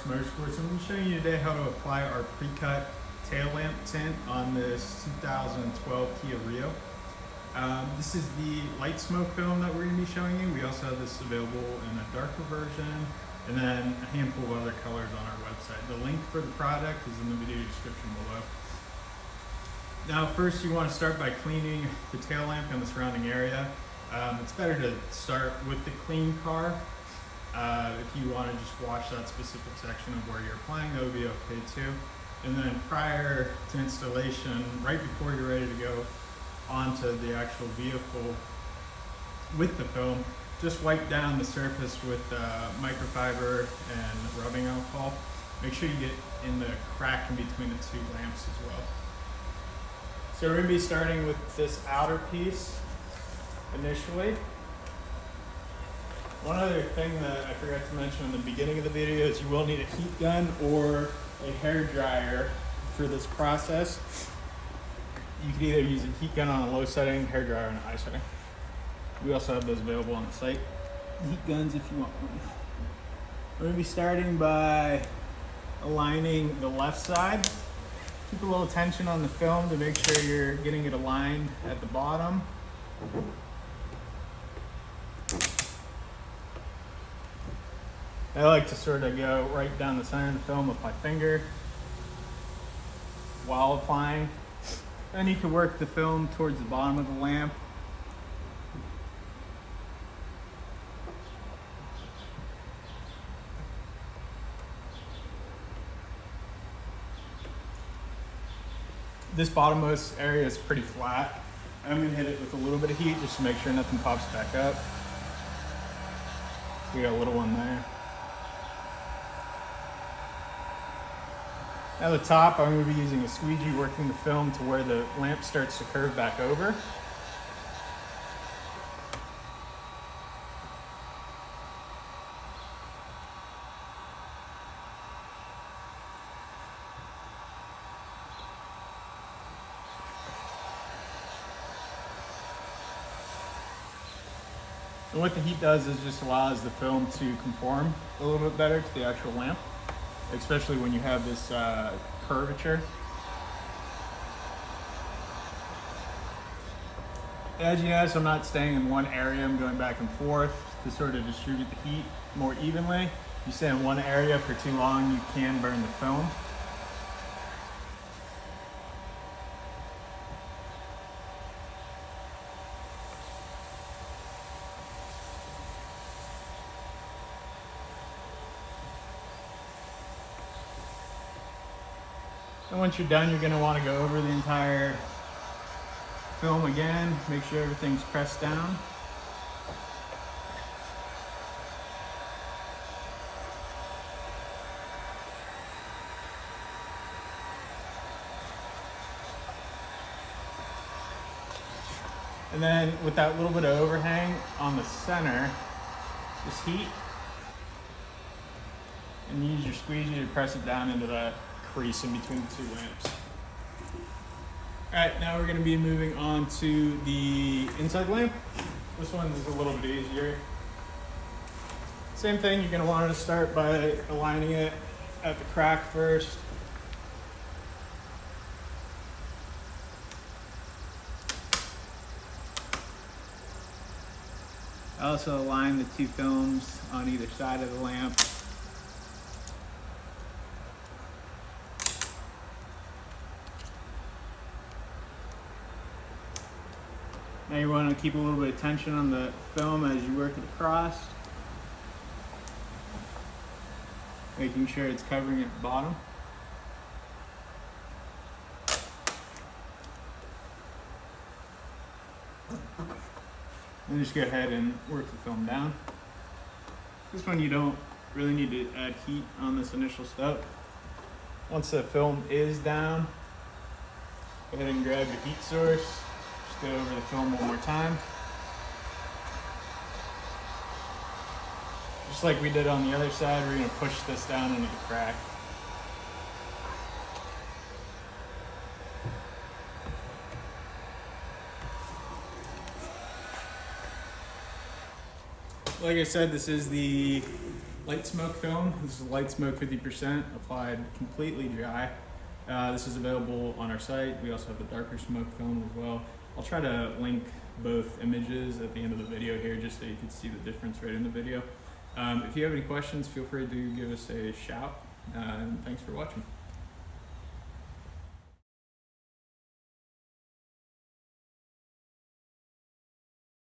Motorsports. I'm going to show you today how to apply our pre-cut tail lamp tint on this 2012 Kia Rio. This is the light smoke film that we're going to be showing you. We also have this available in a darker version and then a handful of other colors on our website. The link for the product is in the video description below. Now first you want to start by cleaning the tail lamp and the surrounding area. It's better to start with the clean car. If you want to just wash that specific section of where you're applying, that would be okay too. And then prior to installation, right before you're ready to go onto the actual vehicle with the film, just wipe down the surface with microfiber and rubbing alcohol. Make sure you get in the crack in between the two lamps as well. So we're going to be starting with this outer piece initially. One other thing that I forgot to mention in the beginning of the video is you will need a heat gun or a hair dryer for this process. You can either use a heat gun on a low setting, hair dryer on a high setting. We also have those available on the site. Heat guns if you want one. We're going to be starting by aligning the left side. Keep a little tension on the film to make sure you're getting it aligned at the bottom. I like to sort of go right down the center of the film with my finger while applying. Then you can work the film towards the bottom of the lamp. This bottommost area is pretty flat. I'm going to hit it with a little bit of heat just to make sure nothing pops back up. We got a little one there. Now the top, I'm going to be using a squeegee working the film to where the lamp starts to curve back over. And what the heat does is just allows the film to conform a little bit better to the actual lamp, especially when you have this curvature. As you notice, I'm not staying in one area. I'm going back and forth to sort of distribute the heat more evenly. If you stay in one area for too long, you can burn the film. And once you're done, you're going to want to go over the entire film again, make sure everything's pressed down. And then with that little bit of overhang on the center, just heat and use your squeegee to press it down into that crease in between the two lamps. Alright, now we're going to be moving on to the inside lamp. This one is a little bit easier. Same thing, you're going to want to start by aligning it at the crack first. I also align the two films on either side of the lamp. Now you want to keep a little bit of tension on the film as you work it across, making sure it's covering at the bottom. And just go ahead and work the film down. This one you don't really need to add heat on this initial step. Once the film is down, go ahead and grab your heat source. Go over the film one more time. Just like we did on the other side, we're going to push this down into the crack. Like I said, this is the light smoke film. This is light smoke 50%, applied completely dry. This is available on our site. We also have the darker smoke film as well. I'll try to link both images at the end of the video here just so you can see the difference right in the video. If you have any questions, feel free to give us a shout, and thanks for watching.